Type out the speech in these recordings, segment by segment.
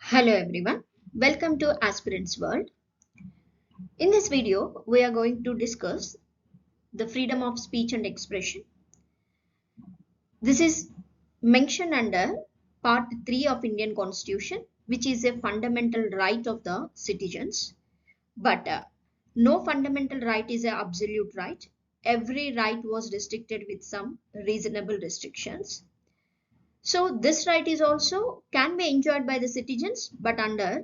Hello everyone, welcome to Aspirants World. In this video, we are going to discuss the freedom of speech and expression. This is mentioned under Part 3 of Indian Constitution, which is a fundamental right of the citizens. But no fundamental right is an absolute right. Every right was restricted with some reasonable restrictions. So this right is also can be enjoyed by the citizens, but under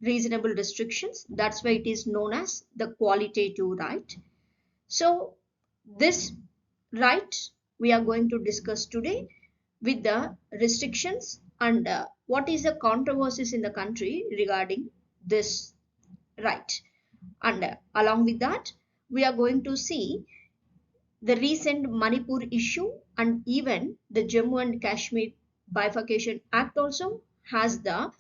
reasonable restrictions. That's why it is known as the qualitative right. So this right we are going to discuss today with the restrictions and what is the controversies in the country regarding this right. And along with that, we are going to see the recent Manipur issue and even the Jammu and Kashmir Bifurcation Act also has the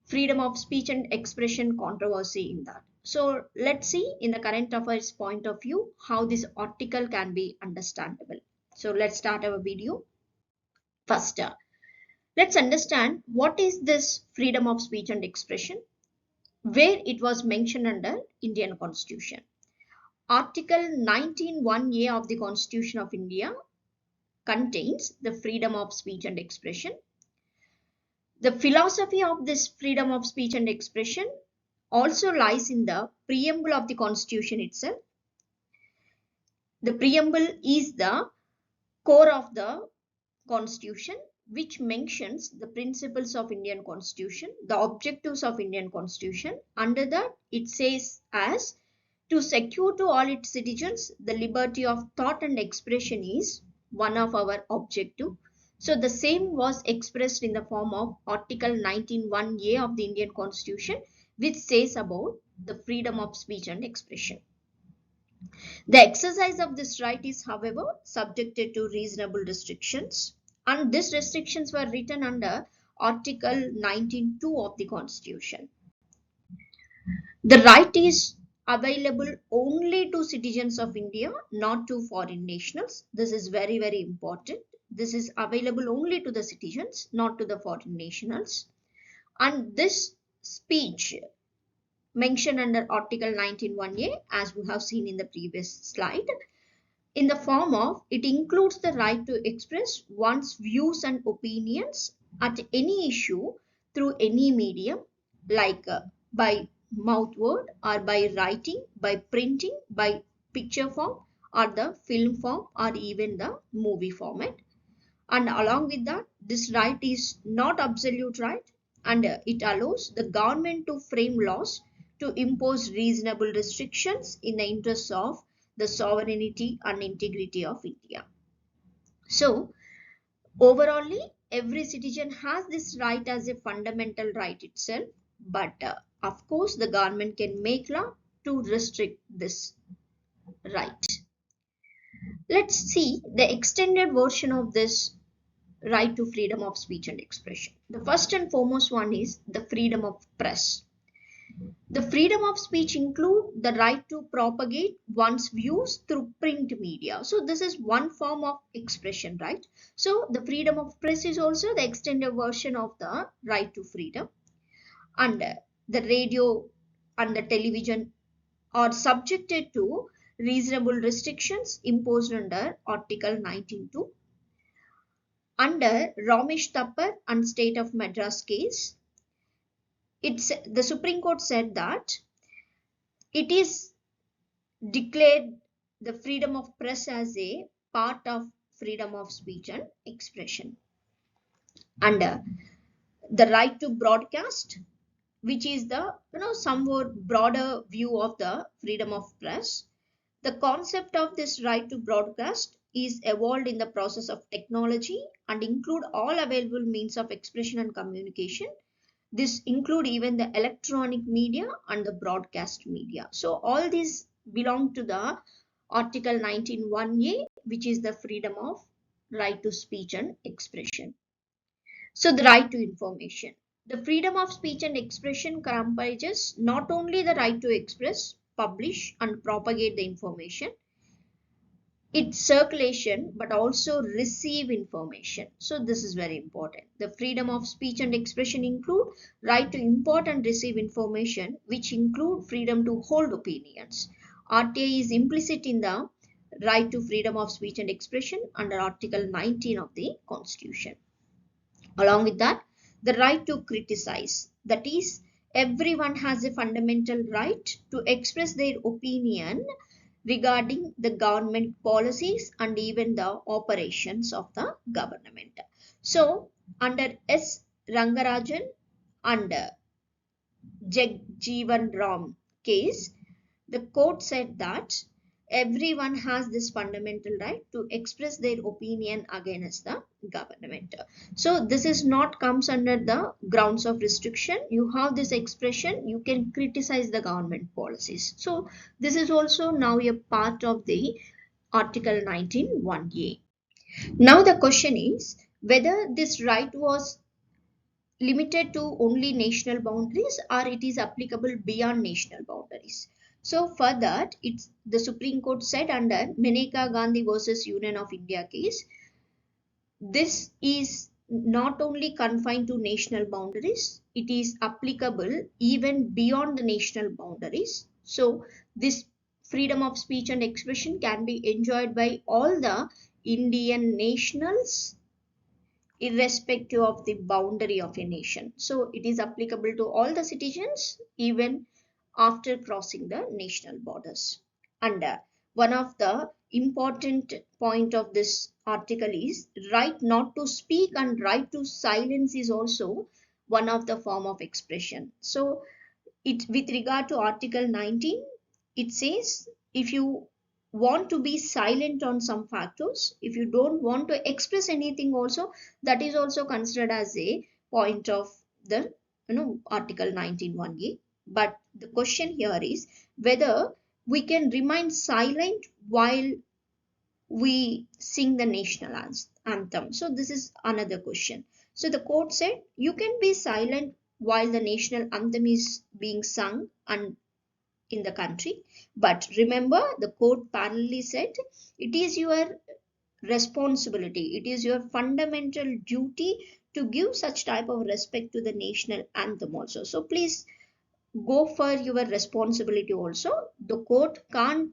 freedom of speech and expression controversy in that. So let's see in the current affairs point of view how this article can be understandable. So let's start our video. First, let's understand what is this freedom of speech and expression, where it was mentioned under Indian Constitution. Article 19(1)(a) of the Constitution of India contains the freedom of speech and expression. The philosophy of this freedom of speech and expression also lies in the preamble of the Constitution itself. The preamble is the core of the Constitution, which mentions the principles of Indian Constitution, the objectives of Indian Constitution. Under that, it says as to secure to all its citizens the liberty of thought and expression is one of our objective. So the same was expressed in the form of Article 19(1)(a) of the Indian Constitution, which says about the freedom of speech and expression. The exercise of this right is, however, subjected to reasonable restrictions, and these restrictions were written under Article 19(2) of the Constitution. The right is available only to citizens of India, not to foreign nationals. This is very, very important. This is available only to the citizens, not to the foreign nationals. And this speech mentioned under Article 19(1)(a), as we have seen in the previous slide, in the form of it includes the right to express one's views and opinions at any issue through any medium, like by mouth word or by writing, by printing, by picture form or the film form or even the movie format. And along with that, this right is not absolute right, and it allows the government to frame laws to impose reasonable restrictions in the interest of the sovereignty and integrity of India. So overall, every citizen has this right as a fundamental right itself, but of course the government can make law to restrict this right. Let's see the extended version of this right to freedom of speech and expression. The first and foremost one is the freedom of press. The freedom of speech includes the right to propagate one's views through print media. So this is one form of expression, right? So the freedom of press is also the extended version of the right to freedom. And the radio and the television are subjected to reasonable restrictions imposed under Article 19(2). Under Ramesh Thapar and State of Madras case, the Supreme Court said that it is declared the freedom of press as a part of freedom of speech and expression. Under the right to broadcast, which is the somewhat broader view of the freedom of press, the concept of this right to broadcast is evolved in the process of technology and include all available means of expression and communication. This include even the electronic media and the broadcast media. So all these belong to the Article 19(1)(a), which is the freedom of right to speech and expression. So the right to information. The freedom of speech and expression comprises not only the right to express, publish and propagate the information. its circulation but also receive information. So this is very important. The freedom of speech and expression include right to import and receive information, which include freedom to hold opinions. RTA is implicit in the right to freedom of speech and expression under Article 19 of the Constitution. Along with that, the right to criticize, that is, everyone has a fundamental right to express their opinion regarding the government policies and even the operations of the government. So, under S. Rangarajan and Jagjeevan Ram case, the court said that everyone has this fundamental right to express their opinion against the government. So this is not comes under the grounds of restriction. You have this expression, you can criticize the government policies. So this is also now a part of the Article 19(1)(a). Now the question is whether this right was limited to only national boundaries or it is applicable beyond national boundaries. So for that, it's the Supreme Court said under Maneka Gandhi versus Union of India case, this is not only confined to national boundaries, it is applicable even beyond the national boundaries. So this freedom of speech and expression can be enjoyed by all the Indian nationals irrespective of the boundary of a nation. So it is applicable to all the citizens even after crossing the national borders. And one of the important point of this article is right not to speak and right to silence is also one of the form of expression. So it with regard to Article 19, it says if you want to be silent on some factors, if you don't want to express anything also, that is also considered as a point of the Article 19(1)(a). But the question here is whether we can remain silent while we sing the national anthem. So this is another question. So the court said you can be silent while the national anthem is being sung and in the country, but remember the court parallelly said it is your responsibility, it is your fundamental duty to give such type of respect to the national anthem also. So please go for your responsibility also. The court can't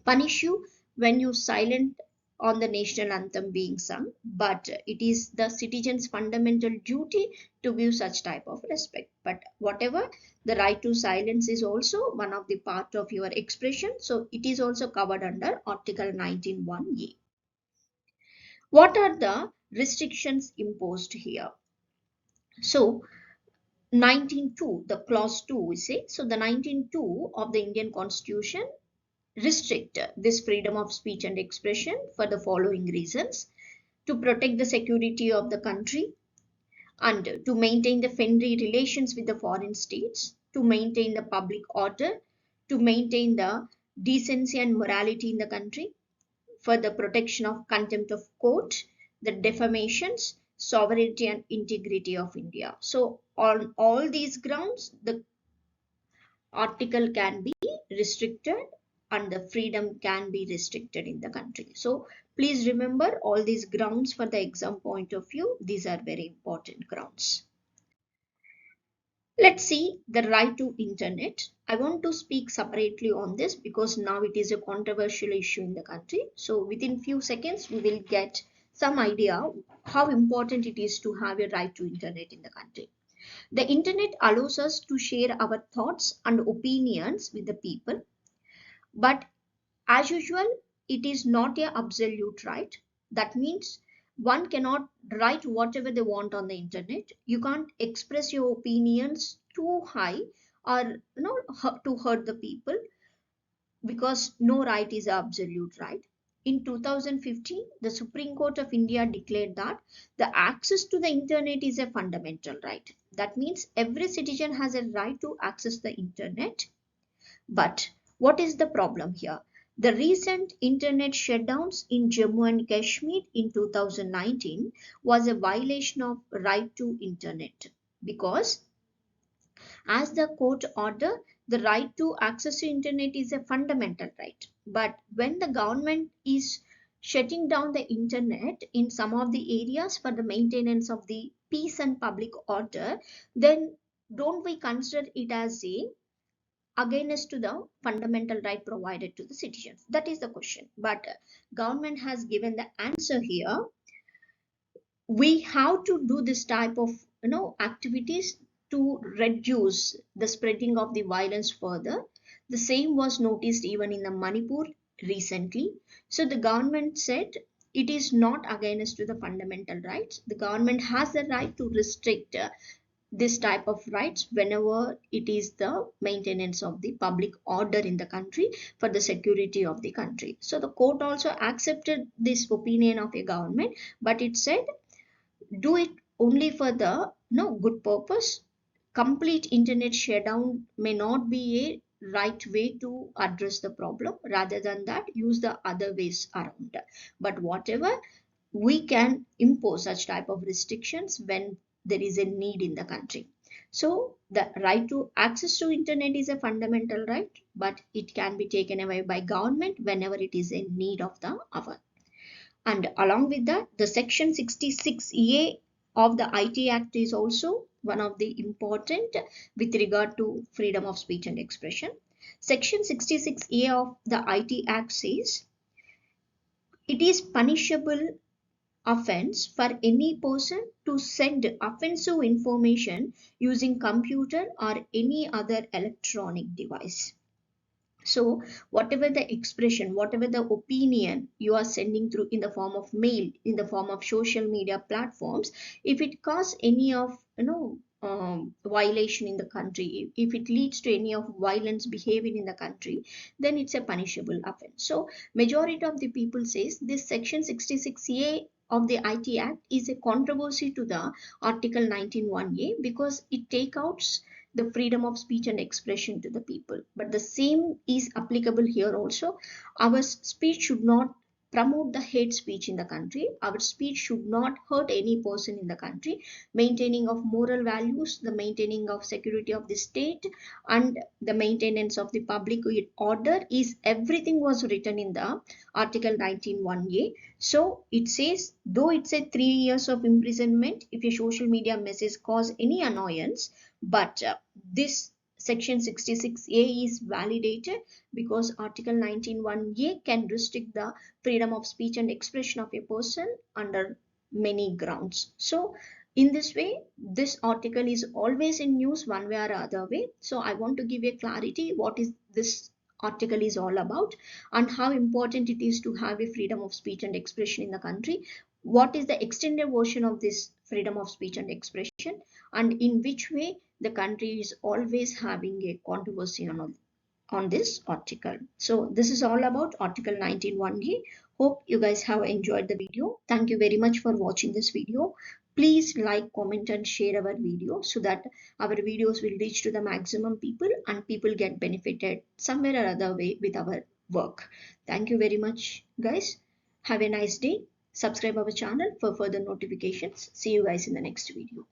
punish you when you silent on the national anthem being sung, but it is the citizen's fundamental duty to give such type of respect. But whatever, the right to silence is also one of the part of your expression, so it is also covered under Article 19(1)(a). What are the restrictions imposed here? So 19(2), the clause 2 we say, so the 19(2) of the Indian Constitution restrict this freedom of speech and expression for the following reasons: to protect the security of the country and to maintain the friendly relations with the foreign states, to maintain the public order, to maintain the decency and morality in the country, for the protection of contempt of court, the defamations, sovereignty and integrity of India. So on all these grounds, the article can be restricted and the freedom can be restricted in the country. So please remember all these grounds for the exam point of view. These are very important grounds. Let's see the right to internet. I want to speak separately on this because now it is a controversial issue in the country. So within few seconds we will get some idea how important it is to have a right to internet in the country. The internet allows us to share our thoughts and opinions with the people, but as usual, it is not an absolute right. That means one cannot write whatever they want on the internet. You can't express your opinions too high or to hurt the people, because no right is absolute right. In 2015, the Supreme Court of India declared that the access to the internet is a fundamental right. That means every citizen has a right to access the internet. But what is the problem here? The recent internet shutdowns in Jammu and Kashmir in 2019 was a violation of right to internet, because as the court order, the right to access to internet is a fundamental right. But when the government is shutting down the internet in some of the areas for the maintenance of the peace and public order, then don't we consider it as a against to the fundamental right provided to the citizens? That is the question. But government has given the answer here. We have to do this type of activities to reduce the spreading of the violence further. The same was noticed even in the Manipur recently. So the government said it is not against to the fundamental rights. The government has the right to restrict this type of rights whenever it is the maintenance of the public order in the country for the security of the country. So the court also accepted this opinion of a government, but it said do it only for the no good purpose. Complete internet shutdown may not be a right way to address the problem. Rather than that, use the other ways around. But whatever, we can impose such type of restrictions when there is a need in the country. So the right to access to internet is a fundamental right, but it can be taken away by government whenever it is a need of the hour. And along with that, the section 66A of the IT Act is also one of the important with regard to freedom of speech and expression. Section 66A of the IT Act says it is punishable offense for any person to send offensive information using computer or any other electronic device. So whatever the expression, whatever the opinion you are sending through in the form of mail, in the form of social media platforms, if it causes any of violation in the country, if it leads to any of violence behaving in the country, then it's a punishable offense. So majority of the people says this section 66A of the IT Act is a controversy to the Article 19(1)A because it takes out the freedom of speech and expression to the people. But the same is applicable here also. Our speech should not promote the hate speech in the country. Our speech should not hurt any person in the country. Maintaining of moral values, the maintaining of security of the state, and the maintenance of the public order is everything was written in the Article 19(1)A. So it says, though it's a 3 years of imprisonment if a social media message cause any annoyance, but this section 66A is validated because Article 19(1)A can restrict the freedom of speech and expression of a person under many grounds. So in this way, this article is always in news one way or other way. So I want to give a clarity what is this article is all about and how important it is to have a freedom of speech and expression in the country. What is the extended version of this freedom of speech and expression, and in which way the country is always having a controversy on this article. So this is all about Article 19(1)A. Hope you guys have enjoyed the video. Thank you very much for watching this video. Please like, comment and share our video so that our videos will reach to the maximum people and people get benefited somewhere or other way with our work. Thank you very much guys. Have a nice day. Subscribe our channel for further notifications. See you guys in the next video.